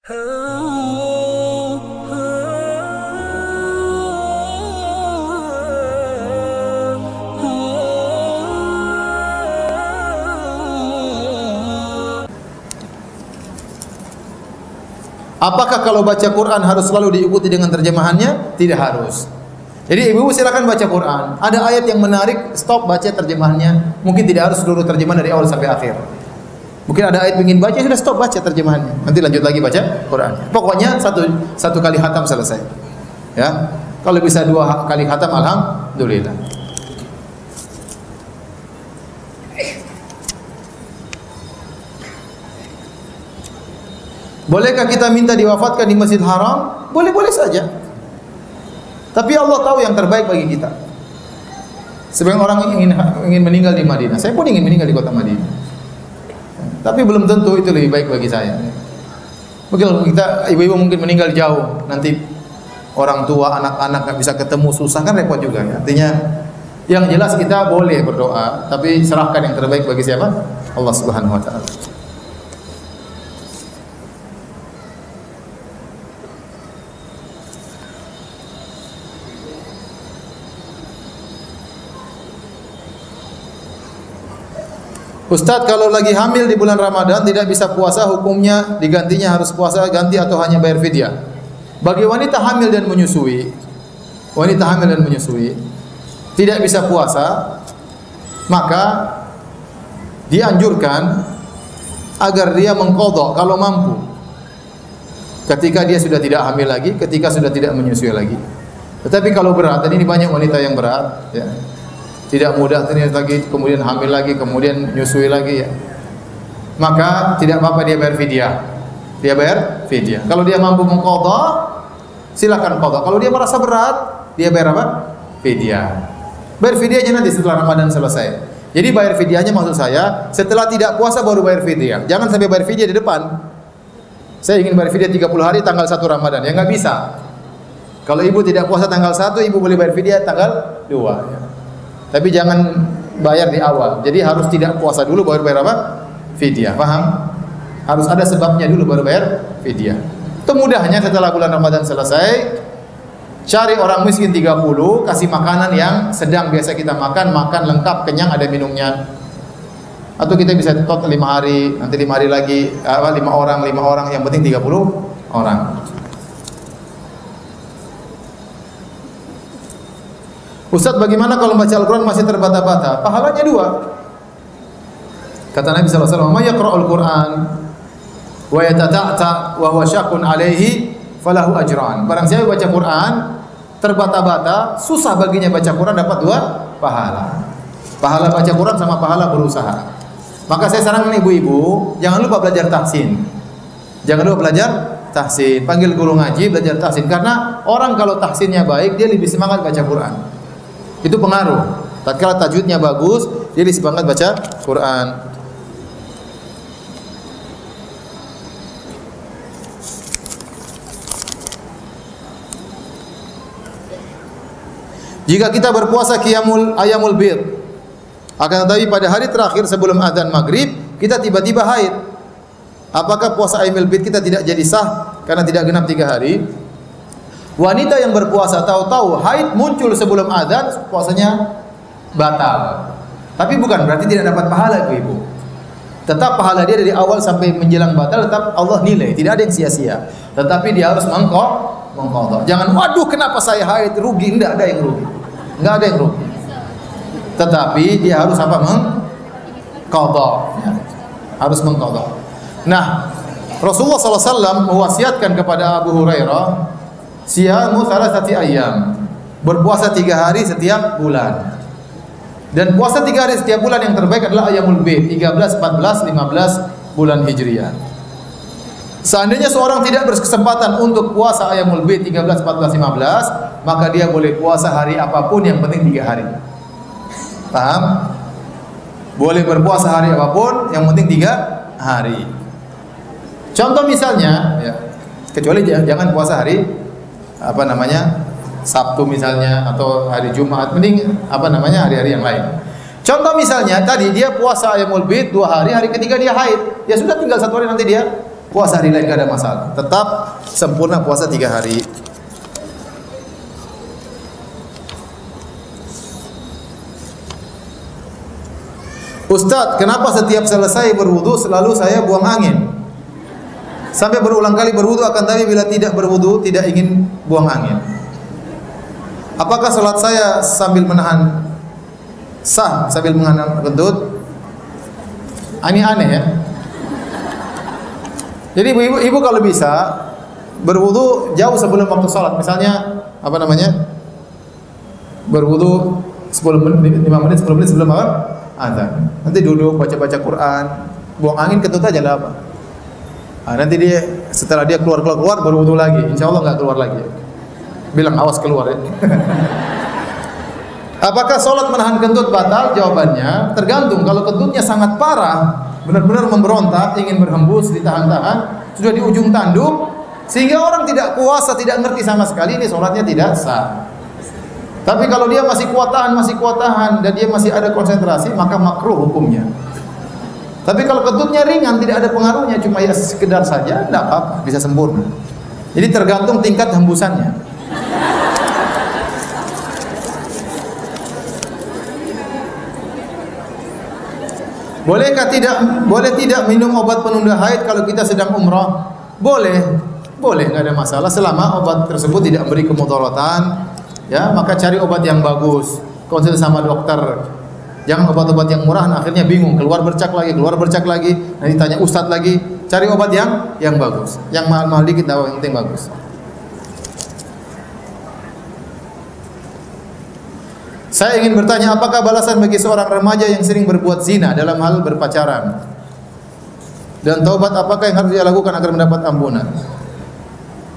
Apakah kalau baca Quran harus selalu diikuti dengan terjemahannya? Tidak harus. Jadi ibu-ibu silakan baca Quran. Ada ayat yang menarik, stop baca terjemahannya. Mungkin tidak harus seluruh terjemahan dari awal sampai akhir. Mungkin ada ayat ingin baca, sudah stop baca terjemahannya. Nanti lanjut lagi baca Quran. Pokoknya satu kali khatam selesai. Ya. Kalau bisa 2 kali khatam, alhamdulillah. Bolehkah kita minta diwafatkan di Masjid Haram? Boleh-boleh saja. Tapi Allah tahu yang terbaik bagi kita. Sebagian orang ingin meninggal di Madinah. Saya pun ingin meninggal di kota Madinah. Tapi belum tentu itu lebih baik bagi saya. Mungkin kita ibu-ibu mungkin meninggal jauh, nanti orang tua, anak-anak nggak bisa ketemu, susah kan repot juga. Ya. Artinya yang jelas kita boleh berdoa, tapi serahkan yang terbaik bagi siapa? Allah Subhanahu wa taala. Ustadz, kalau lagi hamil di bulan Ramadan tidak bisa puasa, hukumnya digantinya harus puasa ganti atau hanya bayar fidyah? Bagi wanita hamil dan menyusui, tidak bisa puasa, maka dianjurkan agar dia mengqadha kalau mampu. Ketika dia sudah tidak hamil lagi, ketika sudah tidak menyusui lagi. Tetapi kalau berat, dan ini banyak wanita yang berat, ya. Tidak mudah ternyata lagi, kemudian hamil lagi, kemudian nyusui lagi ya. Maka tidak apa-apa dia bayar fidyah. Dia bayar fidyah. Kalau dia mampu mengqadha, silakan qadha. Kalau dia merasa berat, dia bayar apa? Fidyah. Bayar fidyahnya nanti setelah Ramadan selesai. Jadi bayar fidyahnya maksud saya, setelah tidak puasa baru bayar fidyah. Jangan sampai bayar fidyah di depan. Saya ingin bayar fidyah 30 hari tanggal 1 Ramadan. Ya enggak bisa. Kalau ibu tidak puasa tanggal 1, ibu boleh bayar fidyah tanggal 2 ya. Tapi jangan bayar di awal. Jadi harus tidak puasa dulu baru bayar apa? Fidyah. Paham? Harus ada sebabnya dulu baru bayar fidyah. Itu mudahnya setelah bulan Ramadan selesai, cari orang miskin 30, kasih makanan yang sedang biasa kita makan lengkap, kenyang, ada minumnya. Atau kita bisa tot 5 hari, nanti 5 hari lagi 5 orang, yang penting 30 orang. Ustaz, bagaimana kalau baca Al-Quran masih terbata-bata? Pahalanya 2. Kata Nabi SAW, "Ma yaqra'ul Quran wa yatata'ta wa huwa syaqqun 'alaihi falahu ajran." Barang siapa baca Quran terbata-bata, susah baginya baca Quran, dapat 2 pahala. Pahala baca Quran sama pahala berusaha. Maka saya sarankan ibu-ibu, jangan lupa belajar tahsin. Jangan lupa belajar tahsin. Panggil guru ngaji, belajar tahsin. Karena orang kalau tahsinnya baik, dia lebih semangat baca Quran. Itu pengaruh. Tatkala tajwidnya bagus, dia lebih semangat baca Quran. Jika kita berpuasa ayamul bid, akan tetapi pada hari terakhir sebelum azan maghrib kita tiba-tiba haid, apakah puasa ayamul bid kita tidak jadi sah karena tidak genap 3 hari? Wanita yang berpuasa tahu-tahu haid muncul sebelum azan, puasanya batal. Tapi bukan berarti tidak dapat pahala ibu-ibu. Tetap pahala dia dari awal sampai menjelang batal, tetap Allah nilai, tidak ada yang sia-sia. Tetapi dia harus mengqadha. Jangan, waduh kenapa saya haid, rugi. Enggak ada yang rugi. Enggak ada yang rugi. Tetapi dia harus apa? Mengqadha. Ya. Harus mengqadha. Nah, Rasulullah SAW mewasiatkan kepada Abu Hurairah, siyamu thalathati ayyam, berpuasa 3 hari setiap bulan. Dan puasa 3 hari setiap bulan yang terbaik adalah ayamul bid, 13, 14, 15 bulan Hijriah. Seandainya seorang tidak berkesempatan untuk puasa ayamul bid 13, 14, 15, maka dia boleh puasa hari apapun, yang penting 3 hari. Paham? Boleh berpuasa hari apapun, yang penting 3 hari. Contoh misalnya, ya, kecuali jangan puasa hari Sabtu misalnya, atau hari Jumat, mending hari-hari yang lain. Contoh misalnya tadi dia puasa ayamul bid 2 hari, hari ketiga dia haid, ya sudah tinggal 1 hari nanti dia puasa hari lain tidak ada masalah. Tetap sempurna puasa 3 hari. Ustadz, kenapa setiap selesai berwudu selalu saya buang angin? Sampai berulang kali berwudu, akan tapi bila tidak berwudu tidak ingin buang angin. Apakah salat saya sambil menahan sah sambil menahan kentut? Ini aneh ya. Jadi ibu kalau bisa berwudu jauh sebelum waktu salat. Misalnya apa namanya? Berwudu 10 menit, 5 menit, 10 menit sebelum apa? Azan. Nanti duduk baca-baca Quran, buang angin kentut aja lah apa. Nanti dia setelah dia keluar berwudu lagi. Insya Allah nggak keluar lagi. Bilang awas keluar ya. Apakah sholat menahan kentut batal? Jawabannya tergantung. Kalau kentutnya sangat parah, benar-benar memberontak, ingin berhembus, ditahan-tahan, sudah di ujung tanduk, sehingga orang tidak puasa, tidak ngerti sama sekali, ini sholatnya tidak sah. Tapi kalau dia masih kuat tahan, dan dia masih ada konsentrasi, maka makruh hukumnya. Tapi kalau kentutnya ringan, tidak ada pengaruhnya, cuma ya sekedar saja, tidak apa-apa, bisa sempurna. Jadi tergantung tingkat hembusannya. Boleh tidak minum obat penunda haid kalau kita sedang umrah? Boleh, nggak ada masalah selama obat tersebut tidak memberi kemudaratan. Ya, maka cari obat yang bagus, konsul sama dokter. Jangan obat-obat yang murah, akhirnya bingung, keluar bercak lagi, nanti tanya ustadz lagi. Cari obat yang bagus, yang mahal-mahal dikit, yang penting bagus. Saya ingin bertanya, apakah balasan bagi seorang remaja yang sering berbuat zina dalam hal berpacaran? Dan taubat apakah yang harus dia lakukan agar mendapat ampunan?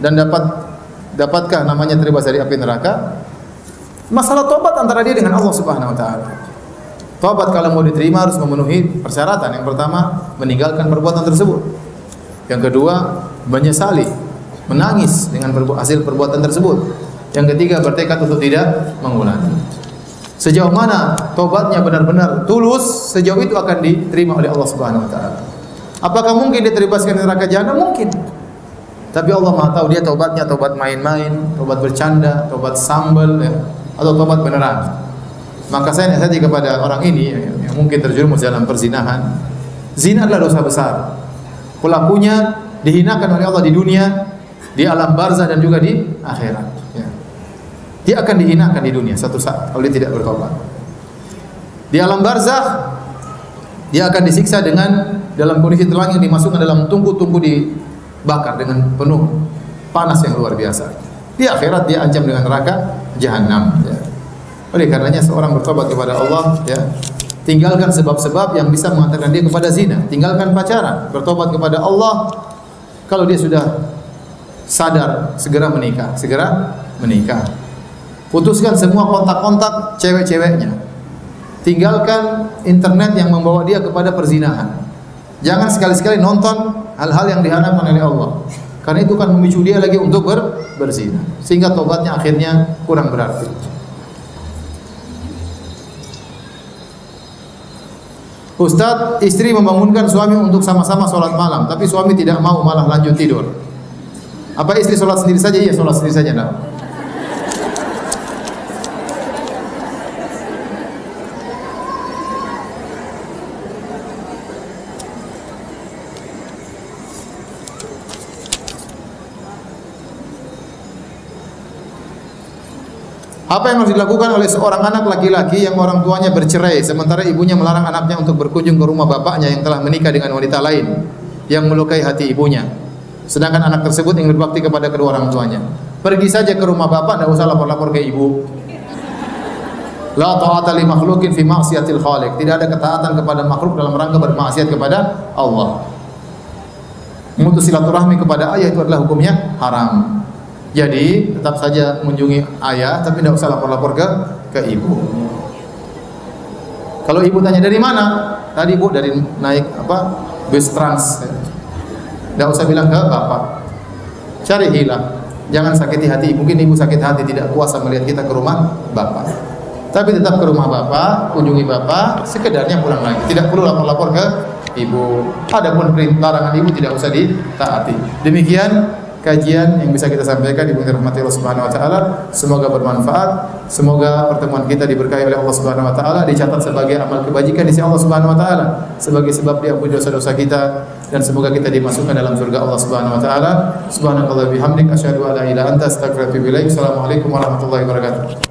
Dan dapatkah namanya terbebas dari api neraka? Masalah taubat antara dia dengan Allah Subhanahu wa taala. Taubat kalau mau diterima harus memenuhi persyaratan. Yang pertama, meninggalkan perbuatan tersebut. Yang kedua, menyesali, menangis dengan hasil perbuatan tersebut. Yang ketiga, bertekad untuk tidak mengulangi. Sejauh mana taubatnya benar-benar tulus, sejauh itu akan diterima oleh Allah Subhanahu wa taala. Apakah mungkin dia terbebaskan dari neraka jahanam? Mungkin. Tapi Allah Maha tahu dia taubatnya taubat main-main, taubat bercanda, taubat sambal ya, atau taubat beneran. Maka saya nasihat kepada orang ini yang mungkin terjerumus dalam perzinahan. Zina adalah dosa besar. Pelakunya dihinakan oleh Allah di dunia, di alam barzah dan juga di akhirat. Ya. Dia akan dihinakan di dunia satu saat kalau dia tidak bertobat. Di alam barzah dia akan disiksa dengan dalam kondisi telanjang, dimasukkan dalam tungku-tungku dibakar dengan penuh panas yang luar biasa. Di akhirat dia ancam dengan neraka jahanam. Ya. Oleh karenanya seorang bertobat kepada Allah, ya, tinggalkan sebab-sebab yang bisa mengantarkan dia kepada zina, tinggalkan pacaran, bertobat kepada Allah. Kalau dia sudah sadar, segera menikah. Putuskan semua kontak-kontak cewek-ceweknya. Tinggalkan internet yang membawa dia kepada perzinahan. Jangan sekali-sekali nonton hal-hal yang diharamkan oleh Allah. Karena itu kan memicu dia lagi untuk berzina. Sehingga tobatnya akhirnya kurang berarti. Ustadz, istri membangunkan suami untuk sama-sama sholat malam, tapi suami tidak mau, malah lanjut tidur. Apa istri sholat sendiri saja? Iya, sholat sendiri saja. Nah. Apa yang harus dilakukan oleh seorang anak laki-laki yang orang tuanya bercerai sementara ibunya melarang anaknya untuk berkunjung ke rumah bapaknya yang telah menikah dengan wanita lain yang melukai hati ibunya, sedangkan anak tersebut ingin berbakti kepada kedua orang tuanya? Pergi saja ke rumah bapak, tidak usah lapor-lapor ke ibu. La ta'ata li makhluqin fi ma'siyatil khaliq. Tidak ada ketaatan kepada makhluk dalam rangka bermaksiat kepada Allah. Memutus silaturahmi kepada ayah itu adalah hukumnya haram. Jadi tetap saja mengunjungi ayah, tapi tidak usah lapor-lapor ke ibu. Kalau ibu tanya dari mana? Tadi bu dari naik bus trans. Tidak usah bilang ke bapak. Cari hilang. Jangan sakiti hati. Mungkin ibu sakit hati tidak kuasa melihat kita ke rumah bapak. Tapi tetap ke rumah bapak, kunjungi bapak, sekedarnya pulang lagi. Tidak perlu lapor-lapor ke ibu. Adapun perintah larangan ibu tidak usah ditaati. Demikian kajian yang bisa kita sampaikan, Ibu dirahmati Allah Subhanahu wa taala. Semoga bermanfaat. Semoga pertemuan kita diberkahi oleh Allah Subhanahu wa taala, dicatat sebagai amal kebajikan di sisi Allah Subhanahu wa taala, sebagai sebab diampuni dosa-dosa kita, dan semoga kita dimasukkan dalam surga Allah Subhanahu wa taala. Subhanallahi bihamdik asyhadu an la ilaha illa anta astaghfiruka wa atubu ilaik. Assalamualaikum warahmatullahi wabarakatuh.